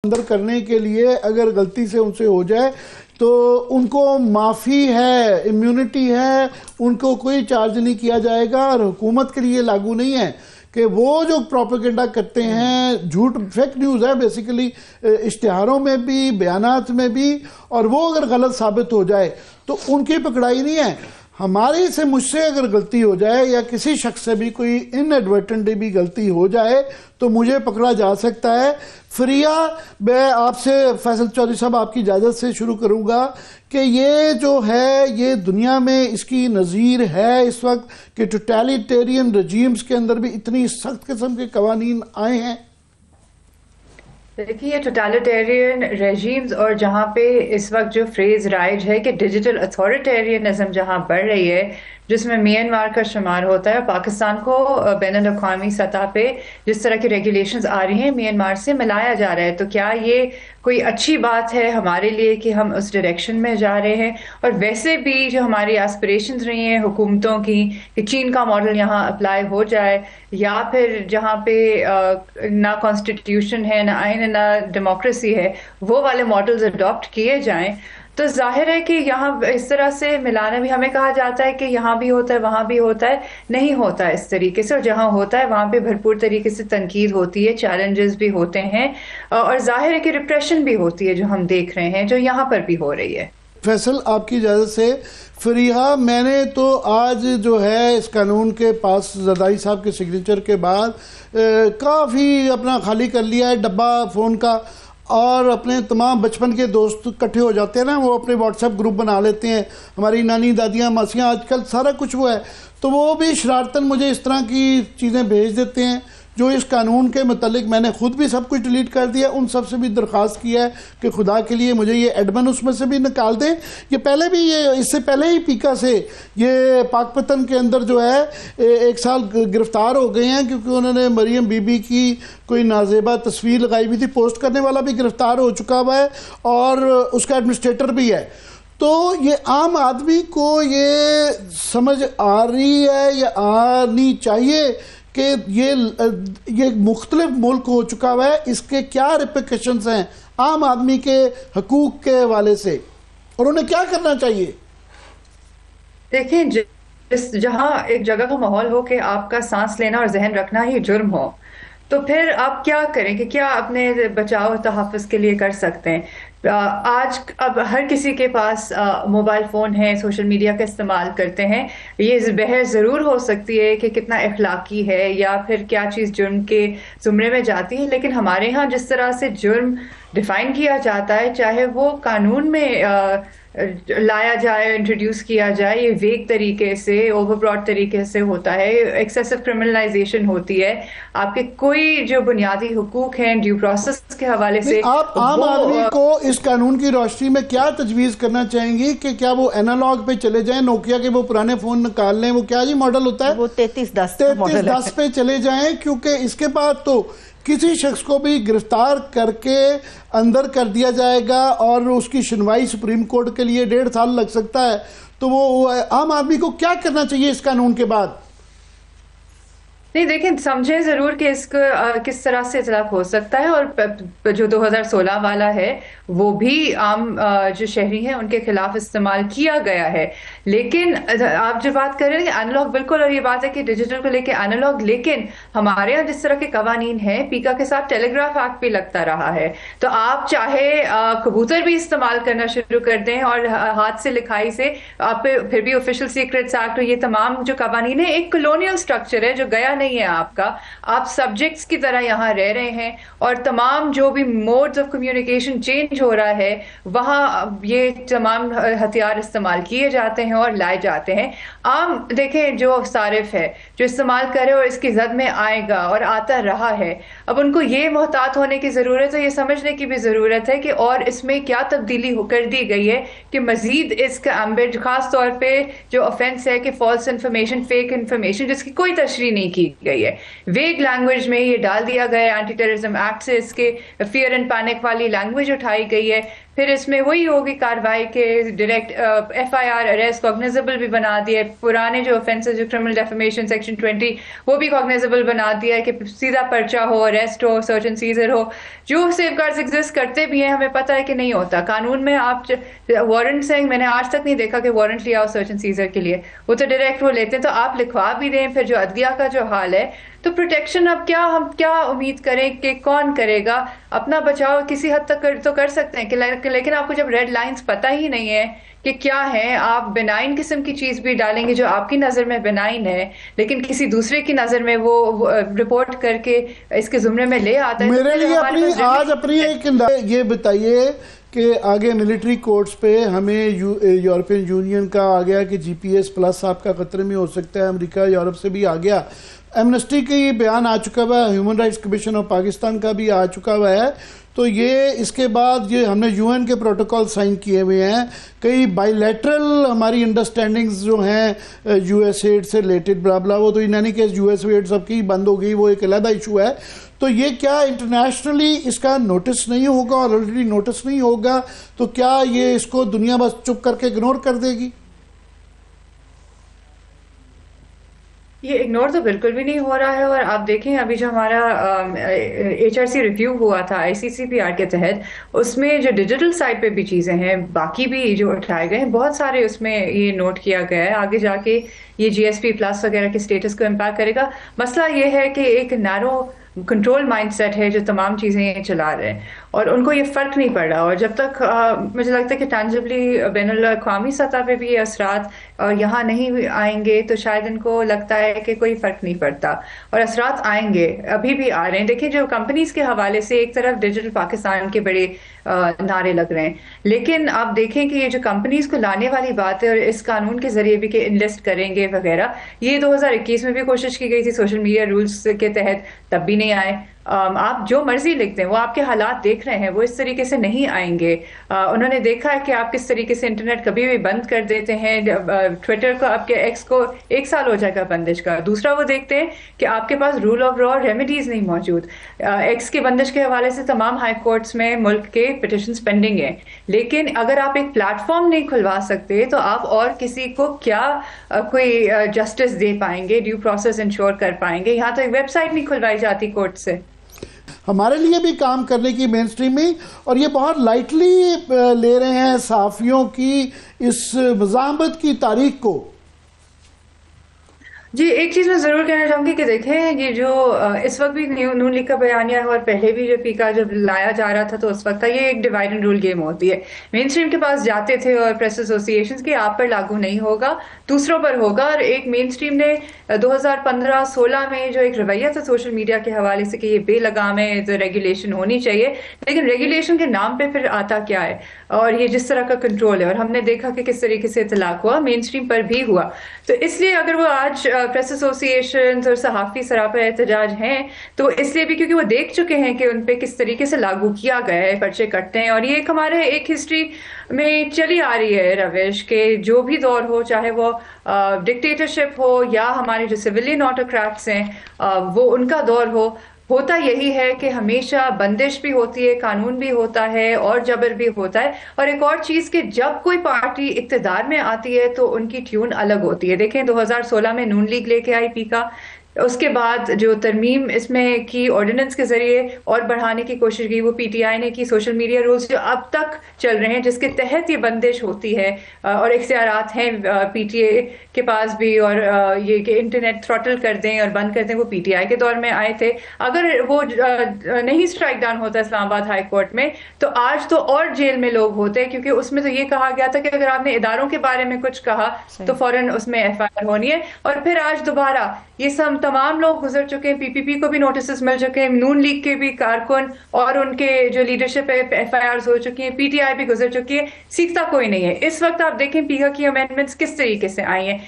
اندر کرنے کے لیے اگر غلطی سے ان سے ہو جائے تو ان کو معافی ہے، امیونٹی ہے، ان کو کوئی چارج نہیں کیا جائے گا، اور حکومت کے لیے لاگو نہیں ہے کہ وہ جو پروپیگنڈا کرتے ہیں، جھوٹ فیک نیوز ہے بیسیکلی، اشتہاروں میں بھی، بیانات میں بھی، اور وہ اگر غلط ثابت ہو جائے تو ان کی پکڑائی نہیں ہے۔ ہماری سے مجھ سے اگر غلطی ہو جائے یا کسی شخص سے بھی کوئی انیڈورٹنٹلی بھی غلطی ہو جائے تو مجھے پکڑا جا سکتا ہے۔ فریہ، میں آپ سے فیصل چودھری صاحب آپ کی اجازت سے شروع کروں گا کہ یہ جو ہے یہ دنیا میں اس کی نظیر ہے اس وقت کہ ٹوٹیلیٹیرین رجیمز کے اندر بھی اتنی سخت قسم کے قوانین آئے ہیں۔ دیکھیے، ٹوٹیلیٹیرین ریجیمز اور جہاں پہ اس وقت جو فریز رائج ہے کہ ڈیجیٹل اتھارٹیرینزم جہاں بڑھ رہی ہے، جس میں میانمار کا شمار ہوتا ہے، پاکستان کو بین الاقوامی سطح پہ جس طرح کی ریگولیشنز آ رہی ہیں میانمار سے ملایا جا رہا ہے، تو کیا یہ کوئی اچھی بات ہے ہمارے لیے کہ ہم اس ڈائریکشن میں جا رہے ہیں؟ اور ویسے بھی جو ہماری ایسپریشنز رہی ہیں حکومتوں کی کہ چین کا ماڈل یہاں اپلائی ہو جائے، یا پھر جہاں پہ نہ کانسٹیٹیوشن ہے، نہ آئین، نہ ڈیموکریسی ہے، وہ والے ماڈلز اڈاپٹ کیے جائیں، تو ظاہر ہے کہ یہاں اس طرح سے ملانا بھی، ہمیں کہا جاتا ہے کہ یہاں بھی ہوتا ہے وہاں بھی ہوتا ہے، نہیں ہوتا اس طریقے سے، اور جہاں ہوتا ہے وہاں پہ بھرپور طریقے سے تنقید ہوتی ہے، چیلنجز بھی ہوتے ہیں، اور ظاہر ہے کہ ریپریشن بھی ہوتی ہے جو ہم دیکھ رہے ہیں، جو یہاں پر بھی ہو رہی ہے۔ فیصل، آپ کی اجازت سے فریحہ، میں نے تو آج جو ہے اس قانون کے پاس زرداری صاحب کے سگنیچر کے بعد کافی اپنا خالی کر لیا ہے ڈبہ فون کا، اور اپنے تمام بچپن کے دوست اکٹھے ہو جاتے ہیں نا، وہ اپنے واٹس ایپ گروپ بنا لیتے ہیں، ہماری نانی دادیاں ماسیاں، آج کل سارا کچھ وہ ہے، تو وہ بھی شرارتاً مجھے اس طرح کی چیزیں بھیج دیتے ہیں جو اس قانون کے متعلق میں نے خود بھی سب کچھ ڈیلیٹ کر دیا، ان سب سے بھی درخواست کیا ہے کہ خدا کے لیے مجھے یہ ایڈمن اس میں سے بھی نکال دیں۔ یہ پہلے بھی، یہ اس سے پہلے ہی پیکا سے یہ پاک پتن کے اندر جو ہے 1 سال گرفتار ہو گئے ہیں کیونکہ انہوں نے مریم بی بی کی کوئی نازیبہ تصویر لگائی ہوئی تھی، پوسٹ کرنے والا بھی گرفتار ہو چکا ہوا ہے اور اس کا ایڈمنسٹریٹر بھی ہے۔ تو یہ عام آدمی کو یہ سمجھ آ رہی ہے یا آنی چاہیے کہ یہ مختلف ملک ہو چکا ہوا ہے، اس کے کیا ریپیکیشنز ہیں عام آدمی کے حقوق کے حوالے سے، اور انہیں کیا کرنا چاہیے؟ دیکھیں، جہاں ایک جگہ کا ماحول ہو کہ آپ کا سانس لینا اور ذہن رکھنا ہی جرم ہو، تو پھر آپ کیا کریں کہ کیا اپنے بچاؤ تحفظ کے لیے کر سکتے ہیں؟ آج اب ہر کسی کے پاس موبائل فون ہے، سوشل میڈیا کا استعمال کرتے ہیں، یہ بحث ضرور ہو سکتی ہے کہ کتنا اخلاقی ہے یا پھر کیا چیز جرم کے زمرے میں جاتی ہے، لیکن ہمارے ہاں جس طرح سے جرم ڈیفائن کیا جاتا ہے، چاہے وہ قانون میں لایا جائے، انٹروڈیوس کیا جائے، یہ ویگ طریقے سے، اوور براڈ طریقے سے ہوتا ہے، ایکسیسو کرمنلائزیشن ہوتی ہے، آپ کے کوئی جو بنیادی حقوق ہیں ڈیو پروسیس کے حوالے سے۔ آپ عام آدمی کو اس قانون کی روشنی میں کیا تجویز کرنا چاہیں گی کہ کیا وہ اینالاگ پہ چلے جائیں، نوکیا کے وہ پرانے فون نکال لیں، وہ کیا جی ماڈل ہوتا ہے، وہ 3310 پہ چلے جائیں، کیونکہ اس کے بعد تو کسی شخص کو بھی گرفتار کر کے اندر کر دیا جائے گا اور اس کی سنوائی سپریم کورٹ کے لیے 1.5 سال لگ سکتا ہے، تو وہ عام آدمی کو کیا کرنا چاہیے اس قانون کے بعد؟ نہیں، دیکھیں، سمجھیں ضرور کہ اس کو کس طرح سے اطلاق ہو سکتا ہے، اور جو 2016 والا ہے وہ بھی عام جو شہری ہیں ان کے خلاف استعمال کیا گیا ہے، لیکن آپ جو بات کر رہے ہیں کہ اینالاگ، بالکل، اور یہ بات ہے کہ ڈیجیٹل کو لے کے اینالاگ، لیکن ہمارے یہاں جس طرح کے قوانین ہیں، پیکا کے ساتھ ٹیلی گراف ایکٹ بھی لگتا رہا ہے، تو آپ چاہے کبوتر بھی استعمال کرنا شروع کر دیں اور ہاتھ سے لکھائی سے آپ پھر بھی آفیشل سیکرٹس ایکٹ، یہ تمام جو قوانین ہیں، ایک کلونیل سٹرکچر ہے جو گیا نہیں ہے آپ کا، آپ سبجیکٹس کی طرح یہاں رہ رہے ہیں، اور تمام جو بھی موڈز آف کمیونیکیشن چینج ہو رہا ہے وہاں یہ تمام ہتھیار استعمال کیے جاتے ہیں اور لائے جاتے ہیں۔ عام دیکھیں، جو صارف ہے جو استعمال کرے اور اس کی زد میں آئے گا اور آتا رہا ہے، اب ان کو یہ محتاط ہونے کی ضرورت ہے، یہ سمجھنے کی بھی ضرورت ہے کہ اور اس میں کیا تبدیلی کر دی گئی ہے کہ مزید اس کا ایمبیڈ، خاص طور پہ جو آفینس ہے کہ فالس انفارمیشن، فیک انفارمیشن، جس کی کوئی تشریح نہیں کی گئی ہے، ویگ لینگویج میں یہ ڈال دیا گیا ہے، اینٹی ٹیررزم ایکٹ سے اس کے فیئر اینڈ پینک والی لینگویج اٹھائی گئی ہے، پھر اس میں وہی ہوگی کاروائی کے ڈائریکٹ FIR اریسٹ کوگنیزبل بھی بنا دیا ہے، پرانے جو آفینسز جو کرمنل ڈیفیمیشن سیکشن 20 وہ بھی کوگنیزبل بنا دیا ہے کہ سیدھا پرچہ ہو، اریسٹ ہو، سرچ اینڈ سیزر ہو. جو سیف گارڈز ایگزسٹ کرتے بھی ہیں ہمیں پتہ ہے کہ نہیں ہوتا قانون میں. آپ وارنٹ سے میں نے آج تک نہیں دیکھا کہ وارنٹ لیا ہو سرچ اینڈ سیزر کے لیے، وہ تو ڈائریکٹ وہ لیتے ہیں. تو آپ لکھوا بھی دیں. پھر جو عدلیہ کا جو حال ہے تو پروٹیکشن اب کیا ہم کیا امید کریں کہ کون کرے گا؟ اپنا بچاؤ کسی حد تک تو کر سکتے ہیں کہ لیکن آپ کو جب ریڈ لائنز پتہ ہی نہیں ہے کہ کیا ہے، آپ بینائن قسم کی چیز بھی ڈالیں گے جو آپ کی نظر میں بینائن ہے لیکن کسی دوسرے کی نظر میں وہ رپورٹ کر کے اس کے زمرے میں لے آتا ہے. میرے لیے آج اپنی ایک یہ بتائیے کہ آگے ملٹری کورٹس پہ ہمیں یورپین یونین کا آ گیا کہ GPS پلس آپ کا خطرے میں ہو سکتا ہے، امریکہ یورپ سے بھی آ گیا، ایمنسٹی کا یہ بیان آ چکا ہوا ہے، human rights commission of Pakistan کا بھی آ چکا ہوا ہے. تو یہ اس کے بعد یہ ہم نے UN کے پروٹوکول سائن کیے ہوئے ہیں، کئی بائی لیٹرل ہماری انڈرسٹینڈنگز جو ہیں US ایڈ سے ریلیٹڈ بلا بلا، وہ تو in any case US aid سب کی بند ہو گئی، وہ ایک علیحدہ ایشو ہے. تو یہ کیا انٹرنیشنلی اس کا نوٹس نہیں ہوگا، اور آلریڈی نوٹس نہیں ہوگا تو کیا یہ اس کو دنیا بس چپ کر کے اگنور کر دے گی؟ یہ اگنور تو بالکل بھی نہیں ہو رہا ہے. اور آپ دیکھیں ابھی جو ہمارا HRC ریویو ہوا تھا ICCPR کے تحت، اس میں جو ڈیجیٹل سائٹ پہ بھی چیزیں ہیں، باقی بھی جو اٹھائے گئے ہیں بہت سارے اس میں یہ نوٹ کیا گیا ہے. آگے جا کے یہ GSP پلس وغیرہ کے سٹیٹس کو امپیکٹ کرے گا. مسئلہ یہ ہے کہ ایک نیرو کنٹرول مائنڈ سیٹ ہے جو تمام چیزیں چلا رہے ہیں اور ان کو یہ فرق نہیں پڑ رہا. اور جب تک مجھے لگتا ہے کہ ٹینجبلی بین الاقوامی سطح پہ بھی یہ اثرات یہاں نہیں آئیں گے تو شاید ان کو لگتا ہے کہ کوئی فرق نہیں پڑتا. اور اثرات آئیں گے، ابھی بھی آ رہے ہیں. دیکھیں جو کمپنیز کے حوالے سے ایک طرف ڈیجیٹل پاکستان کے بڑے نعرے لگ رہے ہیں، لیکن آپ دیکھیں کہ یہ جو کمپنیز کو لانے والی بات ہے اور اس قانون کے ذریعے بھی کہ انویسٹ کریں گے وغیرہ، یہ 2021 میں بھی کوشش کی گئی تھی سوشل میڈیا رولز کے تحت، تب بھی نہیں آئے. آپ جو مرضی لکھتے ہیں، وہ آپ کے حالات دیکھ رہے ہیں، وہ اس طریقے سے نہیں آئیں گے. انہوں نے دیکھا ہے کہ آپ کس طریقے سے انٹرنیٹ کبھی بھی بند کر دیتے ہیں. ٹویٹر کو آپ کے ایکس کو 1 سال ہو جائے گا بندش کا. دوسرا وہ دیکھتے ہیں کہ آپ کے پاس رول آف لا ریمیڈیز نہیں موجود. ایکس کی بندش کے حوالے سے تمام ہائی کورٹس میں ملک کے پٹیشنز پینڈنگ ہیں، لیکن اگر آپ ایک پلیٹ فارم نہیں کھلوا سکتے تو آپ اور کسی کو کیا کوئی جسٹس دے پائیں گے، ڈیو پروسیس انشور کر پائیں گے؟ یہاں تو ایک ویب سائٹ نہیں کھلوائی جاتی کورٹ سے. ہمارے لیے بھی کام کرنے کی مین اسٹریمنگ، اور یہ بہت لائٹلی لے رہے ہیں صحافیوں کی اس مزاحمت کی تاریخ کو. جی ایک چیز میں ضرور کہنا چاہوں گی کہ دیکھیں یہ جو اس وقت بھی نون لیگ کا بیانیہ ہے اور پہلے بھی جو پیکا جب لایا جا رہا تھا تو اس وقت یہ ایک ڈیوائڈ اینڈ رول گیم ہوتی ہے. مین اسٹریم کے پاس جاتے تھے اور پریس ایسوسی ایشنز کی آپ پر لاگو نہیں ہوگا، دوسروں پر ہوگا. اور ایک مین اسٹریم نے 2015-16 میں جو ایک رویہ تھا سوشل میڈیا کے حوالے سے کہ یہ بے لگام ہے تو ریگولیشن ہونی چاہیے، لیکن ریگولیشن کے نام پہ پھر آتا کیا ہے اور یہ جس طرح کا کنٹرول ہے. اور ہم نے دیکھا کہ کس طریقے سے اطلاق ہوا، مین اسٹریم پر بھی ہوا. تو اس لیے اگر وہ آج پریس ایسوسی ایشنز اور صحافی سراپا احتجاج ہیں تو اس لیے بھی کیونکہ وہ دیکھ چکے ہیں کہ ان پہ کس طریقے سے لاگو کیا گیا ہے، پرچے کٹتے ہیں. اور یہ ایک ہمارے ایک ہسٹری میں چلی آ رہی ہے روش کہ جو بھی دور ہو، چاہے وہ ڈکٹیٹرشپ ہو یا ہمارے جو سویلین آٹوکریٹس ہیں وہ ان کا دور ہو، ہوتا یہی ہے کہ ہمیشہ بندش بھی ہوتی ہے، قانون بھی ہوتا ہے اور جبر بھی ہوتا ہے. اور ایک اور چیز کہ جب کوئی پارٹی اقتدار میں آتی ہے تو ان کی ٹیون الگ ہوتی ہے. دیکھیں 2016 میں نون لیگ لے کے آئی پیکا، اس کے بعد جو ترمیم اس میں کی آرڈیننس کے ذریعے اور بڑھانے کی کوشش کی وہ PTI نے کی. سوشل میڈیا رولز جو اب تک چل رہے ہیں جس کے تحت یہ بندش ہوتی ہے اور اختیارات ہیں PTA کے پاس بھی، اور یہ کہ انٹرنیٹ تھروٹل کر دیں اور بند کر دیں، وہ PTI کے دور میں آئے تھے. اگر وہ نہیں اسٹرائک ڈاؤن ہوتا اسلام آباد ہائی کورٹ میں تو آج تو اور جیل میں لوگ ہوتے، کیونکہ اس میں تو یہ کہا گیا تھا کہ اگر آپ نے اداروں کے بارے میں کچھ کہا تو فوراً اس میں FIR ہونی ہے. اور پھر آج دوبارہ یہ سب تمام لوگ گزر چکے ہیں، PPP کو بھی نوٹسز مل چکے ہیں، نون لیگ کے بھی کارکن اور ان کے جو لیڈرشپ ہے FIRs ہو چکی ہیں، PTI بھی گزر چکی ہے، سیکھتا کوئی نہیں ہے. اس وقت آپ دیکھیں پیکا کی امینڈمنٹس کس طریقے سے آئی ہیں.